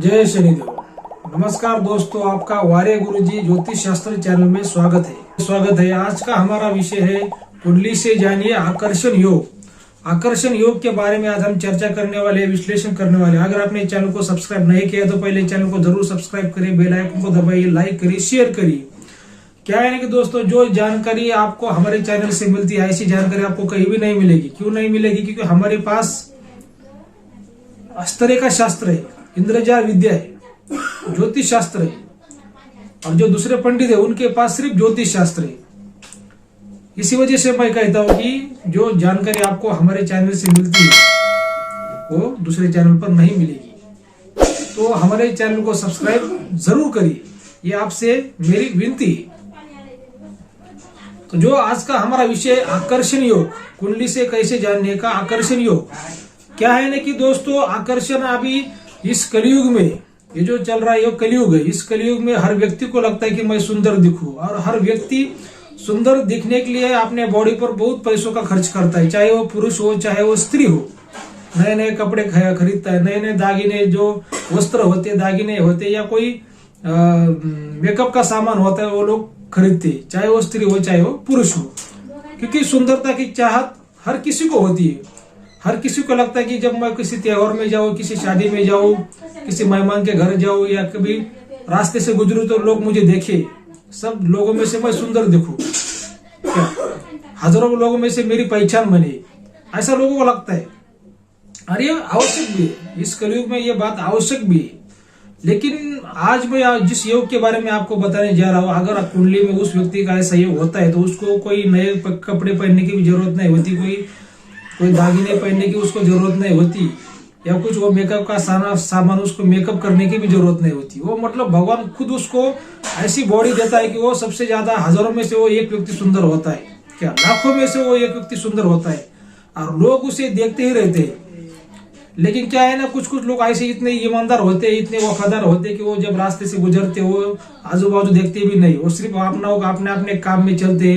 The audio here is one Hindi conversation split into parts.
जय शनिदेव। नमस्कार दोस्तों, आपका वार्य गुरुजी ज्योतिष शास्त्र चैनल में स्वागत है। आज का हमारा विषय है कुंडली से जानिए आकर्षण योग। आकर्षण योग के बारे में आज हम चर्चा करने वाले, विश्लेषण करने वाले। अगर आपने चैनल को सब्सक्राइब नहीं किया तो पहले चैनल को जरूर सब्सक्राइब करिए, बेल आइकन को दबाइए, लाइक करिए, शेयर करिए। क्या है कि दोस्तों, जो जानकारी आपको हमारे चैनल से मिलती है ऐसी जानकारी आपको कहीं भी नहीं मिलेगी। क्यों नहीं मिलेगी? क्योंकि हमारे पास अस्तरे का शास्त्र है, इंद्रजाल विद्या है, ज्योतिष शास्त्र है, और जो दूसरे पंडित है उनके पास सिर्फ ज्योतिष शास्त्र है। इसी वजह से मैं कहता हूं कि जो जानकारी आपको हमारे चैनल से मिलती है वो दूसरे चैनल पर नहीं मिलेगी। तो हमारे चैनल को सब्सक्राइब जरूर करिए, ये आपसे मेरी विनती है। तो जो आज का हमारा विषय आकर्षण योग, कुंडली से कैसे जानने का आकर्षण योग। क्या है ना कि दोस्तों, आकर्षण अभी इस कलयुग में ये जो चल रहा है ये कलयुग है। इस कलयुग में हर व्यक्ति को लगता है कि मैं सुंदर दिखूं, और हर व्यक्ति सुंदर दिखने के लिए अपने बॉडी पर बहुत पैसों का खर्च करता है, चाहे वो पुरुष हो चाहे वो स्त्री हो। नए नए कपड़े खरीदता है, नए नए दागिने, जो वस्त्र होते, दागिने होते, या कोई मेकअप का सामान होता है वो लोग खरीदते, चाहे वो स्त्री हो चाहे वो पुरुष हो। क्योंकि सुंदरता की चाहत हर किसी को होती है। हर किसी को लगता है कि जब मैं किसी त्योहार में जाऊं, किसी शादी में जाऊं, किसी मेहमान के घर जाऊं, या कभी रास्ते से गुजरूं तो लोग मुझे देखे, सब लोगों में से मैं सुंदर दिखूं, क्या हजारों लोगों में से मेरी पहचान बने, ऐसा लोगों को लगता है। और ये आवश्यक भी है, इस कलयुग में ये बात आवश्यक भी है। लेकिन आज मैं जिस योग के बारे में आपको बताने जा रहा हूं, अगर कुंडली में उस व्यक्ति का ऐसा योग होता है तो उसको कोई नए कपड़े पहनने की भी जरूरत नहीं होती, कोई दागिने पहनने की उसको जरूरत नहीं होती, या कुछ वो मेकअप का सामान उसको मेकअप करने की भी जरूरत नहीं होती। वो मतलब भगवान खुद उसको ऐसी बॉडी देता है कि वो सबसे ज्यादा हजारों में से वो एक व्यक्ति सुंदर होता है, क्या लाखों में से वो एक व्यक्ति सुंदर होता है, और लोग उसे देखते ही रहते हैं। लेकिन क्या है ना, कुछ लोग ऐसे इतने ईमानदार होते, इतने वफादार होते कि वो जब रास्ते से गुजरते वो आजू बाजू देखते भी नहीं, वो सिर्फ अपने अपने काम में चलते,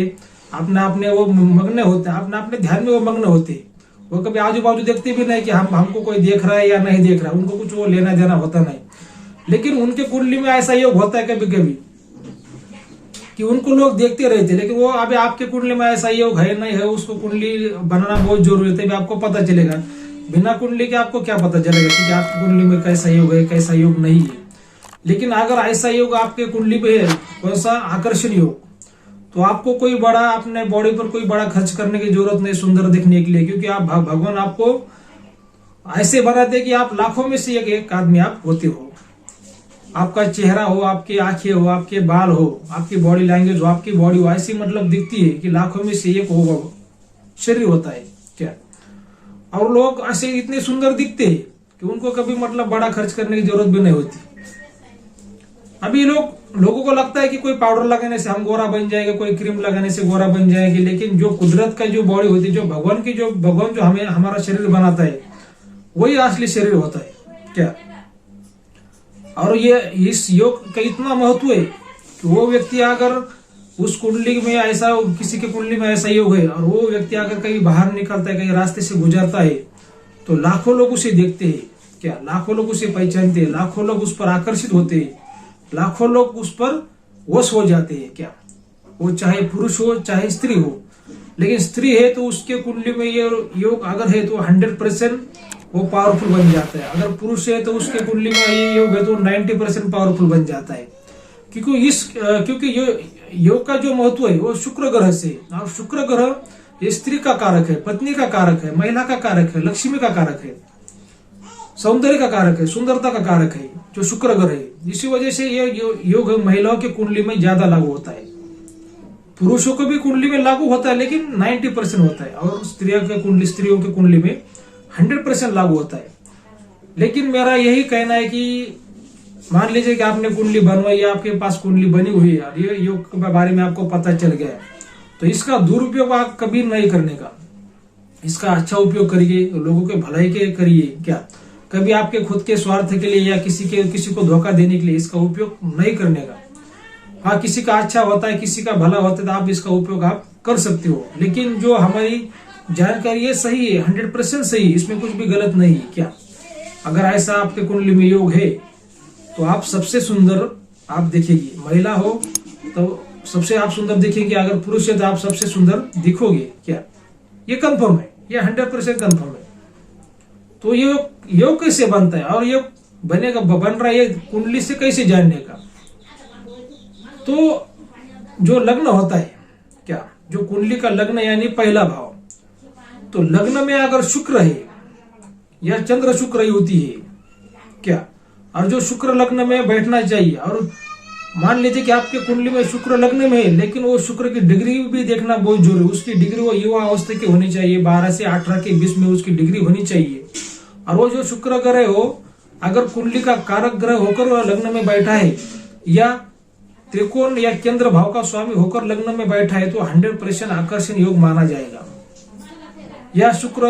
अपने वो मग्न होते, अपने ध्यान में वो मग्न होते। वो कभी आजू बाजू देखते भी नहीं कि हमको कोई देख रहा है या नहीं देख रहा है, उनको कुछ वो लेना देना होता नहीं। लेकिन उनके कुंडली में ऐसा योग होता है कभी कभी कि उनको लोग देखते रहते, लेकिन वो अभी आपके कुंडली में ऐसा योग है नहीं है, उसको कुंडली बनाना बहुत जरूरी है, तभी आपको पता चलेगा। बिना कुंडली के आपको क्या पता चलेगा कि आपकी कुंडली में कैसा योग है, कैसा योग नहीं है। लेकिन अगर ऐसा योग आपके कुंडली में है, कौन सा आकर्षण योग, तो आपको कोई बड़ा अपने बॉडी पर कोई बड़ा खर्च करने की जरूरत नहीं सुंदर दिखने के लिए। क्योंकि आप भगवान आपको ऐसे बनाते कि आप लाखों में से एक आदमी आप होते हो। आपका चेहरा हो, आपकी आंखें हो, आपके बाल हो, आपकी बॉडी लैंग्वेज हो, आपकी बॉडी हो, ऐसी मतलब दिखती है कि लाखों में से एक होगा शरीर होता है, क्या। और लोग ऐसे इतने सुंदर दिखते हैं कि उनको कभी मतलब बड़ा खर्च करने की जरूरत भी नहीं होती। अभी लोगों को लगता है कि कोई पाउडर लगाने से हम गोरा बन जाएगा, कोई क्रीम लगाने से गोरा बन जाएगी। लेकिन जो कुदरत का जो बॉडी होती है, जो भगवान जो हमें हमारा शरीर बनाता है, वही असली शरीर होता है, क्या। और ये इस योग का इतना महत्व है कि वो व्यक्ति अगर उस कुंडली में ऐसा, किसी के कुंडली में ऐसा योग है, और वो व्यक्ति अगर कहीं बाहर निकलता है, कहीं रास्ते से गुजरता है, तो लाखों लोग उसे देखते हैं, क्या लाखों लोग उसे पहचानते हैं, लाखों लोग उस पर आकर्षित होते हैं, लाखों लोग उस पर वश हो जाते हैं, क्या। वो चाहे पुरुष हो चाहे स्त्री हो। लेकिन स्त्री है तो उसके कुंडली में ये योग अगर है तो 100% वो पावरफुल बन जाता है। अगर पुरुष है तो उसके कुंडली में ये योग है तो 90% पावरफुल बन जाता है। क्योंकि योग का जो महत्व है वो शुक्र ग्रह से, और शुक्र ग्रह ये स्त्री का कारक है, पत्नी का कारक है, महिला का कारक है, लक्ष्मी का कारक है, सौंदर्य का कारक है, सुंदरता का कारक है, जो शुक्र ग्रह है। इसी वजह से ये योग महिलाओं के कुंडली में ज्यादा लागू होता है। पुरुषों को भी कुंडली में लागू होता है लेकिन 90% होता है, और स्त्रियों के कुंडली में 100% लागू होता है। लेकिन मेरा यही कहना है कि मान लीजिए कि आपने कुंडली बनवाई, आपके पास कुंडली बनी हुई है, और ये योग के बारे में आपको पता चल गया, तो इसका दुरुपयोग आप कभी नहीं करने का। इसका अच्छा उपयोग करिए, लोगों के भलाई के करिए, क्या कभी आपके खुद के स्वार्थ के लिए या किसी को धोखा देने के लिए इसका उपयोग नहीं करने का। हाँ, किसी का अच्छा होता है, किसी का भला होता है तो आप इसका उपयोग आप कर सकते हो। लेकिन जो हमारी जानकारी है सही है, 100% सही है, इसमें कुछ भी गलत नहीं है, क्या। अगर ऐसा आपके कुंडली में योग है तो आप सबसे सुंदर आप दिखेगी। महिला हो तो सबसे आप सुंदर दिखेगी, अगर पुरुष है तो आप सबसे सुंदर दिखोगे। क्या ये कंफर्म है, ये 100% कंफर्म है। तो ये योग कैसे बनता है और ये बनेगा बन रहा है ये कुंडली से कैसे जानने का? तो जो लग्न होता है, क्या जो कुंडली का लग्न यानी पहला भाव, तो लग्न में अगर शुक्र है या चंद्र शुक्र होती है क्या, और जो शुक्र लग्न में बैठना चाहिए, और मान लीजिए कि आपके कुंडली में शुक्र लग्न में है, लेकिन वो शुक्र की डिग्री भी देखना बहुत जरूरी है। उसकी डिग्री वो युवा अवस्था की होनी चाहिए, 12 से 18 के बीच में उसकी डिग्री होनी चाहिए। और वो जो शुक्र ग्रह हो, अगर कुंडली का कारक ग्रह होकर वह लग्न में बैठा है या त्रिकोण या केंद्र भाव का स्वामी होकर लग्न में बैठा है, तो 100% आकर्षण योग माना जाएगा। या शुक्र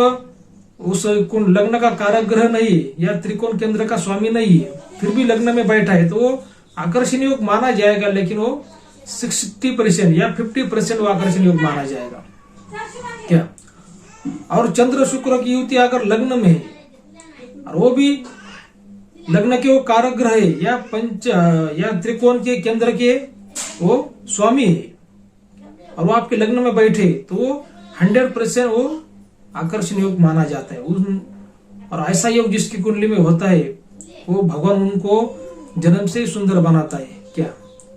उस लग्न का कारक ग्रह नहीं है या त्रिकोण केंद्र का स्वामी नहीं है, फिर भी लग्न में बैठा है, तो वो आकर्षण योग माना जाएगा, लेकिन वो 60% या 50% वो आकर्षण योग माना जाएगा। क्या और चंद्र शुक्र की युति अगर लग्न में है और वो भी लग्न के वो कारक ग्रह है या या त्रिकोण के केंद्र के वो स्वामी है और वो आपके लग्न में बैठे, तो वो 100% वो आकर्षण योग माना जाता है। और ऐसा योग जिसकी कुंडली में होता है, वो भगवान उनको जन्म से ही सुंदर बनाता है। क्या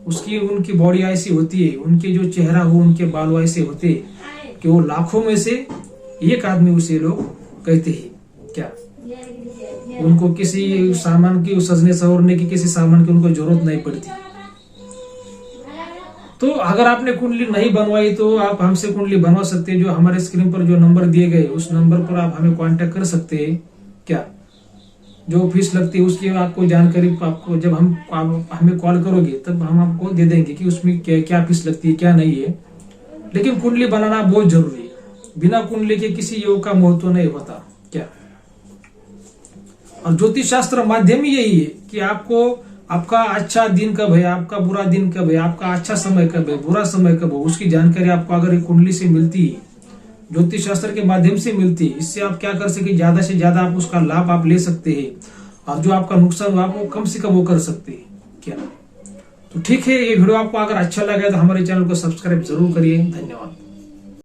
उसकी उनकी बॉडी ऐसी होती है, उनके जो चेहरा हो, उनके बाल ऐसे होते हैं कि वो लाखों में से एक आदमी उसे लोग कहते हैं। क्या उनको किसी सामान की सजने सवरने की किसी सामान की उनको जरूरत नहीं पड़ती। तो अगर आपने कुंडली नहीं बनवाई तो आप हमसे कुंडली बनवा सकते हैं। जो हमारे स्क्रीन पर जो नंबर दिए गए उस नंबर पर आप हमें कांटेक्ट कर सकते हैं। क्या जो फीस लगती है उसकी आपको जानकारी आपको जब हम हमें कॉल करोगे तब हम आपको दे देंगे कि उसमें क्या फीस लगती है क्या नहीं है। लेकिन कुंडली बनाना बहुत जरूरी है, बिना कुंडली के किसी योग का महत्व नहीं होता। क्या और ज्योतिष शास्त्र माध्यम ही यही है कि आपको आपका अच्छा दिन कब है, आपका बुरा दिन कब है, आपका अच्छा समय कब है, बुरा समय कब है, उसकी जानकारी आपको अगर कुंडली से मिलती है, ज्योतिष शास्त्र के माध्यम से मिलती है। इससे आप क्या कर सके, ज्यादा से ज्यादा आप उसका लाभ आप ले सकते हैं और जो आपका नुकसान हुआ आप वो कम से कम वो कर सकते हैं। क्या तो ठीक है, ये वीडियो आपको अगर अच्छा लगा तो हमारे चैनल को सब्सक्राइब जरूर करिए। धन्यवाद।